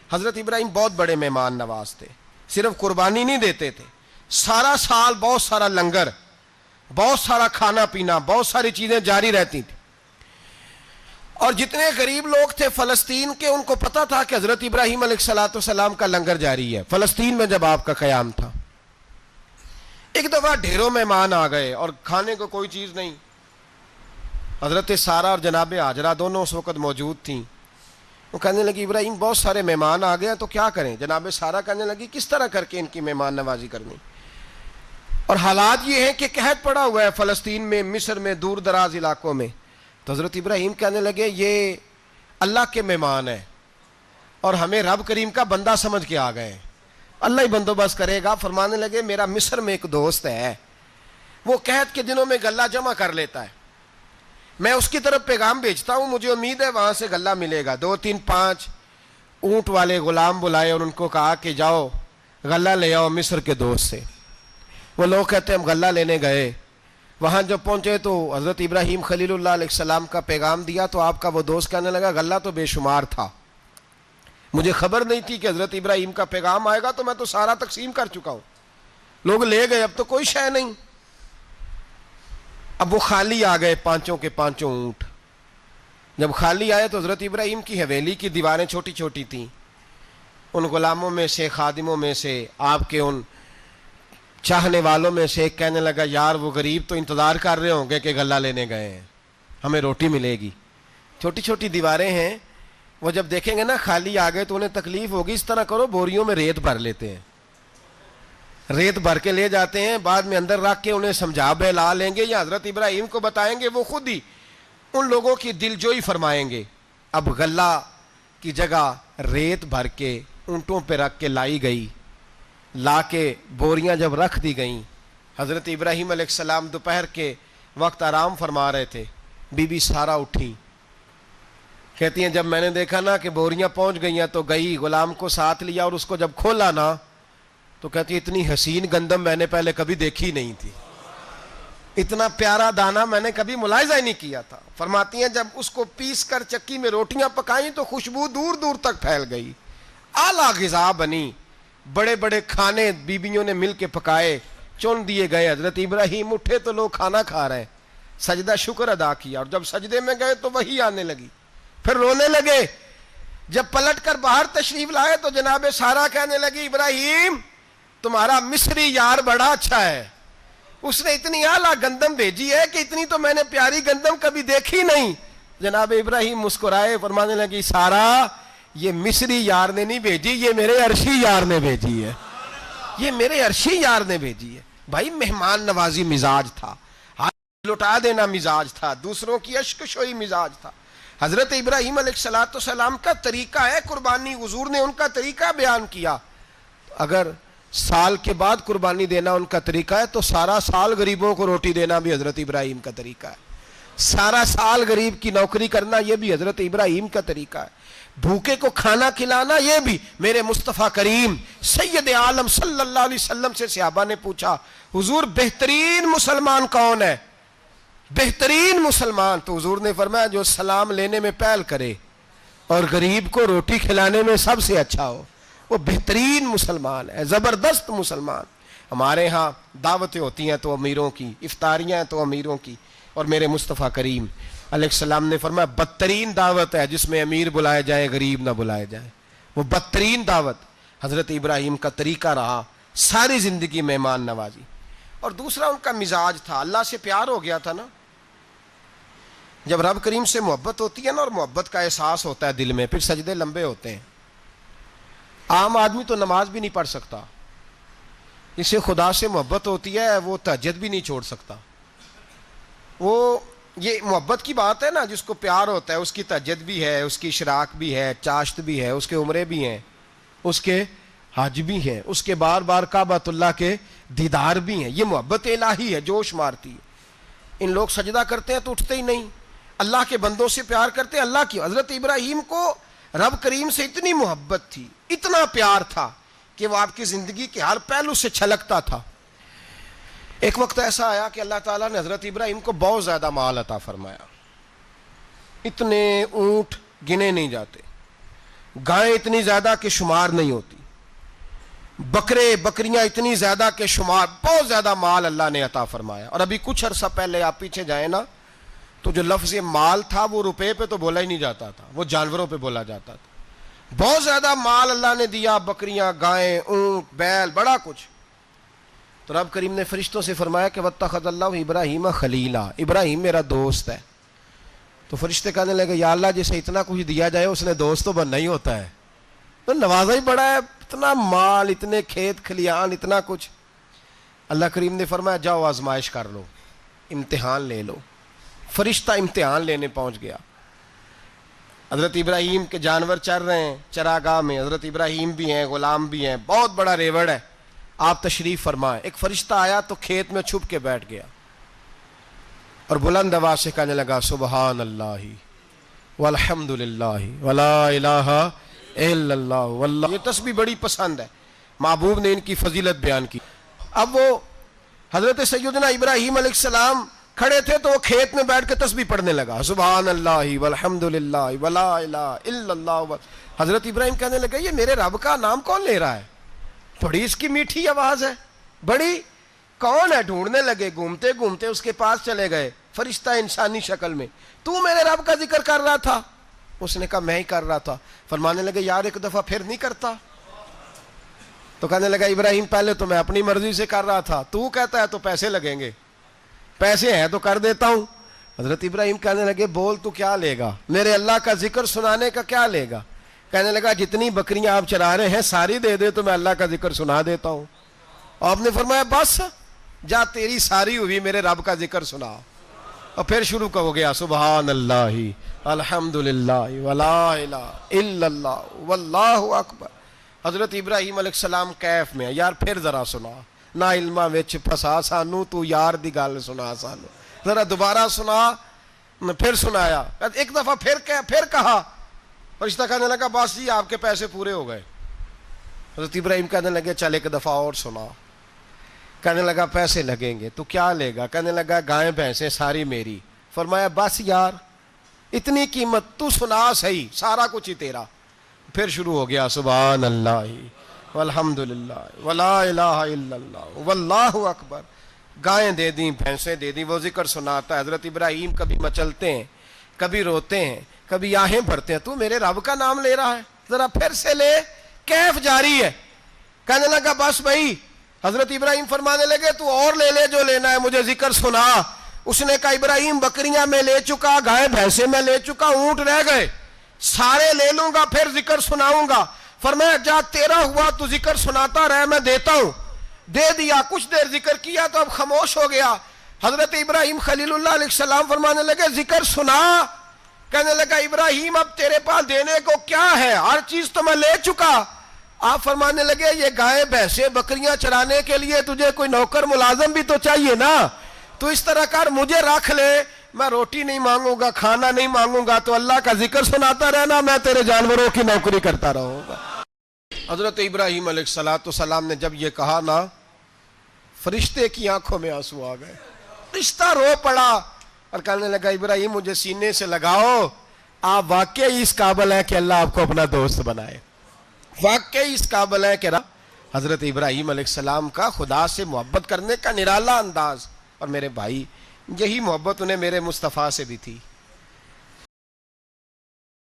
حضرت ابراہیم بہت بڑے مہمان نواز تھے، صرف قربانی نہیں دیتے تھے، سارا سال بہت سارا لنگر، بہت سارا کھانا پینا، بہت ساری چیزیں جاری رہتی تھی. اور جتنے غریب لوگ تھے فلسطین کے، ان کو پتا تھا کہ حضرت ابراہیم علیہ السلام کا لنگر جاری ہے. فلسطین میں جب آپ کا قیام تھا، ایک دفعہ ڈھیروں مہمان آ گئے اور کھانے کو کوئی چیز نہیں. حضرت سارہ اور جناب ہاجرہ دونوں اس وقت موجود تھیں. وہ کہنے لگی ابراہیم بہت سارے مہمان آ گئے ہیں تو کیا کریں؟ جناب سارہ کہنے لگی کس طرح کر کے ان کی مہمان نوازی کرنی؟ اور حالات یہ ہیں کہ قحط پڑا ہوا ہے فلسطین میں، مصر میں، دور دراز علاقوں میں. تو حضرت ابراہیم کہنے لگے یہ اللہ کے مہمان ہیں اور ہمیں رب کریم کا بندہ سمجھ کے آ گئے ہیں، اللہ ہی بندوبست کرے گا. فرمانے لگے میرا مصر میں ایک دوست ہے، وہ قحط کے دنوں میں غلہ جمع کر لیتا ہے، میں اس کی طرف پیغام بھیجتا ہوں، مجھے امید ہے وہاں سے غلہ ملے گا. 2 3 5 اونٹ والے غلام بلائے اور ان کو کہا کہ جاؤ غلہ لے آؤ مصر کے دوست سے. وہ لوگ کہتے ہیں ہم غلہ لینے گئے، وہاں جب پہنچے تو حضرت ابراہیم خلیل اللہ علیہ السلام کا پیغام دیا تو آپ کا وہ دوست کہنے لگا غلہ تو بے شمار تھا، مجھے خبر نہیں تھی کہ حضرت ابراہیم کا پیغام آئے گا، تو میں تو سارا تقسیم کر چکا ہوں. لوگ لے گئے، اب تو کوئی شے نہیں. اب وہ خالی آ گئے 5 کے 5 اونٹ. جب خالی آئے تو حضرت ابراہیم کی حویلی کی دیواریں چھوٹی چھوٹی تھیں. ان غلاموں میں سے، خادموں میں سے، آپ کے ان چاہنے والوں میں سے ایک کہنے لگا یار وہ غریب تو انتظار کر رہے ہوں گے کہ غلہ لینے گئے ہیں، ہمیں روٹی ملے گی. چھوٹی چھوٹی دیواریں ہیں، وہ جب دیکھیں گے نا خالی آ گئے تو انہیں تکلیف ہوگی. اس طرح کرو بوریوں میں ریت بھر لیتے ہیں، ریت بھر کے لے جاتے ہیں، بعد میں اندر رکھ کے انہیں سمجھا بہلا لیں گے یا حضرت ابراہیم کو بتائیں گے، وہ خود ہی ان لوگوں کی دل جوئی فرمائیں گے. اب غلہ کی جگہ ریت بھر کے اونٹوں پہ رکھ کے لائی گئی. لا کے بوریاں جب رکھ دی گئیں، حضرت ابراہیم علیہ السلام دوپہر کے وقت آرام فرما رہے تھے. بی بی سارہ اٹھی، کہتی ہیں جب میں نے دیکھا نا کہ بوریاں پہنچ گئی ہیں تو گئی، غلام کو ساتھ لیا اور اس کو جب کھولا نا تو کہتی ہے اتنی حسین گندم میں نے پہلے کبھی دیکھی نہیں تھی، اتنا پیارا دانہ میں نے کبھی ملاحظہ ہی نہیں کیا تھا. فرماتی ہیں جب اس کو پیس کر چکی میں روٹیاں پکائیں تو خوشبو دور دور تک پھیل گئی، اعلیٰ غذا بنی، بڑے بڑے کھانے بیویوں نے مل کے پکائے، چن دیے گئے. حضرت ابراہیم اٹھے تو لوگ کھانا کھا رہے ہیں، سجدہ شکر ادا کیا، اور جب سجدے میں گئے تو وحی آنے لگی، پھر رونے لگے. جب پلٹ کر باہر تشریف لائے تو جناب سارہ کہنے لگی ابراہیم تمہارا مصری یار بڑا اچھا ہے، اس نے اتنی اعلیٰ گندم بھیجی ہے کہ اتنی تو میں نے پیاری گندم کبھی دیکھی نہیں. جناب ابراہیم مسکرائے، فرمانے لگی سارہ یہ مصری یار نے نہیں بھیجی، یہ میرے عرشی یار نے بھیجی ہے، یہ میرے عرشی یار نے بھیجی ہے. بھائی مہمان نوازی مزاج تھا، ہاتھ لٹا دینا مزاج تھا، دوسروں کی اشک شوئی مزاج تھا. حضرت ابراہیم علیہ السلام کا طریقہ ہے قربانی، حضور نے ان کا طریقہ بیان کیا. اگر سال کے بعد قربانی دینا ان کا طریقہ ہے تو سارا سال غریبوں کو روٹی دینا بھی حضرت ابراہیم کا طریقہ ہے. سارا سال غریب کی نوکری کرنا یہ بھی حضرت ابراہیم کا طریقہ ہے. بھوکے کو کھانا کھلانا یہ بھی میرے مصطفیٰ کریم سید عالم صلی اللہ علیہ وسلم سے صحابہ نے پوچھا حضور بہترین مسلمان کون ہے؟ بہترین مسلمان تو حضور نے فرمایا جو سلام لینے میں پہل کرے اور غریب کو روٹی کھلانے میں سب سے اچھا ہو، وہ بہترین مسلمان ہے، زبردست مسلمان. ہمارے ہاں دعوتیں ہوتی ہیں تو امیروں کی، افطاریاں ہیں تو امیروں کی، اور میرے مصطفیٰ کریم علیہ السلام نے فرمایا بدترین دعوت ہے جس میں امیر بلائے جائے غریب نہ بلائے جائے. وہ بدترین دعوت حضرت ابراہیم کا طریقہ رہا، ساری زندگی مہمان نوازی. اور دوسرا ان کا مزاج تھا، اللہ سے پیار ہو گیا تھا نا. جب رب کریم سے محبت ہوتی ہے نا اور محبت کا احساس ہوتا ہے دل میں، پھر سجدے لمبے ہوتے ہیں. عام آدمی تو نماز بھی نہیں پڑھ سکتا، اسے خدا سے محبت ہوتی ہے وہ تہجد بھی نہیں چھوڑ سکتا. وہ یہ محبت کی بات ہے نا، جس کو پیار ہوتا ہے اس کی تہجد بھی ہے، اس کی اشراق بھی ہے، چاشت بھی ہے، اس کے عمرے بھی ہیں، اس کے حج بھی ہیں، اس کے بار بار کعبۃ اللہ کے دیدار بھی ہیں. یہ محبت الہی ہے، جوش مارتی ہے. ان لوگ سجدہ کرتے ہیں تو اٹھتے ہی نہیں، اللہ کے بندوں سے پیار کرتے ہیں اللہ کی. حضرت ابراہیم کو رب کریم سے اتنی محبت تھی، اتنا پیار تھا کہ وہ آپ کی زندگی کے ہر پہلو سے چھلکتا تھا. ایک وقت ایسا آیا کہ اللہ تعالیٰ نے حضرت ابراہیم کو بہت زیادہ مال عطا فرمایا، اتنے اونٹ گنے نہیں جاتے. گائیں اتنی زیادہ کہ شمار نہیں ہوتی، بکرے بکریاں اتنی زیادہ کہ شمار، بہت زیادہ مال اللہ نے عطا فرمایا. اور ابھی کچھ عرصہ پہلے آپ پیچھے جائیں نا تو جو لفظ مال تھا وہ روپے پہ تو بولا ہی نہیں جاتا تھا، وہ جانوروں پہ بولا جاتا تھا. بہت زیادہ مال اللہ نے دیا، بکریاں، گائیں، اونٹ، بیل، بڑا کچھ. تو رب کریم نے فرشتوں سے فرمایا کہ وَاتَّخَذَ اللَّهُ ابراہیم خلیلا، ابراہیم میرا دوست ہے. تو فرشتے کہنے لگے یا اللہ جسے اتنا کچھ دیا جائے اس نے دوست تو بننا ہی ہوتا ہے، تو نوازا ہی بڑا ہے، اتنا مال، اتنے کھیت کھلیان، اتنا کچھ. اللہ کریم نے فرمایا جاؤ آزمائش کر لو، امتحان لے لو. فرشتہ امتحان لینے پہنچ گیا. حضرت ابراہیم کے جانور چر رہے ہیں چراگاہ میں، حضرت ابراہیم بھی ہیں، غلام بھی ہیں، بہت بڑا ریوڑ ہے. آپ تشریف فرمائیں. ایک فرشتہ آیا تو کھیت میں چھپ کے بیٹھ گیا اور بلند آواز سے کہنے لگا سبحان اللہ والحمد للہ ولا الہ الا اللہ واللہ. یہ تسبیح بڑی پسند ہے، محبوب نے ان کی فضیلت بیان کی. اب وہ حضرت سیدنا ابراہیم علیہ السلام کھڑے تھے تو وہ کھیت میں بیٹھ کے تسبیح پڑھنے لگا سبحان اللہ والحمد للہ ولا الہ الا اللہ. حضرت ابراہیم کہنے لگے یہ میرے رب کا نام کون لے رہا ہے، بڑی اس کی میٹھی آواز ہے، بڑی کون ہے. ڈھونڈنے لگے، گھومتے گھومتے اس کے پاس چلے گئے، فرشتہ انسانی شکل میں. تو میرے رب کا ذکر کر رہا تھا؟ اس نے کہا میں ہی کر رہا تھا. فرمانے لگے یار ایک دفعہ پھر نہیں کرتا؟ تو کہنے لگا ابراہیم پہلے تو میں اپنی مرضی سے کر رہا تھا، تو کہتا ہے تو پیسے لگیں گے، پیسے ہیں تو کر دیتا ہوں. حضرت ابراہیم کہنے لگے بول تو کیا لے گا، میرے اللہ کا ذکر سنانے کا کیا لے گا؟ کہنے لگا جتنی بکریاں آپ چرا رہے ہیں ساری دے دے تو میں اللہ کا ذکر سنا دیتا ہوں. آپ نے فرمایا بس جا تیری ساری ہوئی، میرے رب کا ذکر سنا. اور پھر شروع ہو گیا سبحان اللہ الحمد للہ ولا الہ الا اللہ واللہ اکبر. حضرت ابراہیم علیہ السلام کیف میں یار پھر ذرا سنا، نہ علماں وچ پھسا سانو، تو یار دی گل سنا سانو، ذرا دوبارہ سنا. پھر سنایا، ایک دفعہ پھر کہا. فرشتہ کہنے لگا بس جی آپ کے پیسے پورے ہو گئے. حضرت ابراہیم کہنے لگے چل ایک دفعہ اور سنا. کہنے لگا پیسے لگیں گے. تو کیا لے گا؟ کہنے لگا گائیں بھینسیں ساری میری. فرمایا بس یار اتنی قیمت، تو سنا صحیح، سارا کچھ ہی تیرا. پھر شروع ہو گیا سبحان اللہ والحمد للہ ولا الہ الا اللہ واللہ اکبر. گائیں دے دیں، بھینسیں دے دیں، وہ ذکر سناتا ہے. حضرت ابراہیم کبھی مچلتے ہیں، کبھی روتے ہیں، کبھی آہیں بھرتے ہیں. تو میرے رب کا نام لے رہا ہے، ذرا پھر سے لے. کیف جاری ہے. کہنے لگا بس بھائی. حضرت ابراہیم فرمانے لگے تو اور لے لے جو لینا ہے، مجھے ذکر سنا. اس نے کہا ابراہیم بکریاں میں لے چکا، گائے بھینسیں میں لے چکا، اونٹ رہ گئے، سارے لے لوں گا پھر ذکر سناؤں گا. فرمایا جا تیرا ہوا تو ذکر سناتا رہ، میں دیتا ہوں. دے دیا. کچھ دیر ذکر کیا تو اب خاموش ہو گیا. حضرت ابراہیم خلیل اللہ علیہ السلام فرمانے لگے ذکر سنا. کہنے لگا ابراہیم اب تیرے پاس دینے کو کیا ہے، ہر چیز تو میں لے چکا. آپ فرمانے لگے یہ گائے بھینسیں بکریاں چرانے کے لیے تجھے کوئی نوکر ملازم بھی تو چاہیے نا. تو اس طرح کر مجھے رکھ لے، میں روٹی نہیں مانگوں گا، کھانا نہیں مانگوں گا، تو اللہ کا ذکر سناتا رہنا، میں تیرے جانوروں کی نوکری کرتا رہوں گا. حضرت ابراہیم علیہ السلام نے جب یہ کہا نا، فرشتے کی آنکھوں میں آنسو آ گئے. فرشتہ رو پڑا اور کہنے لگا ابراہیم مجھے سینے سے لگاؤ، آپ واقعی اس قابل ہیں کہ اللہ آپ کو اپنا دوست بنائے، واقعی اس قابل ہے کہ حضرت ابراہیم علیہ السلام کا خدا سے محبت کرنے کا نرالا انداز. اور میرے بھائی یہی محبت انہیں میرے مصطفیٰ سے بھی تھی.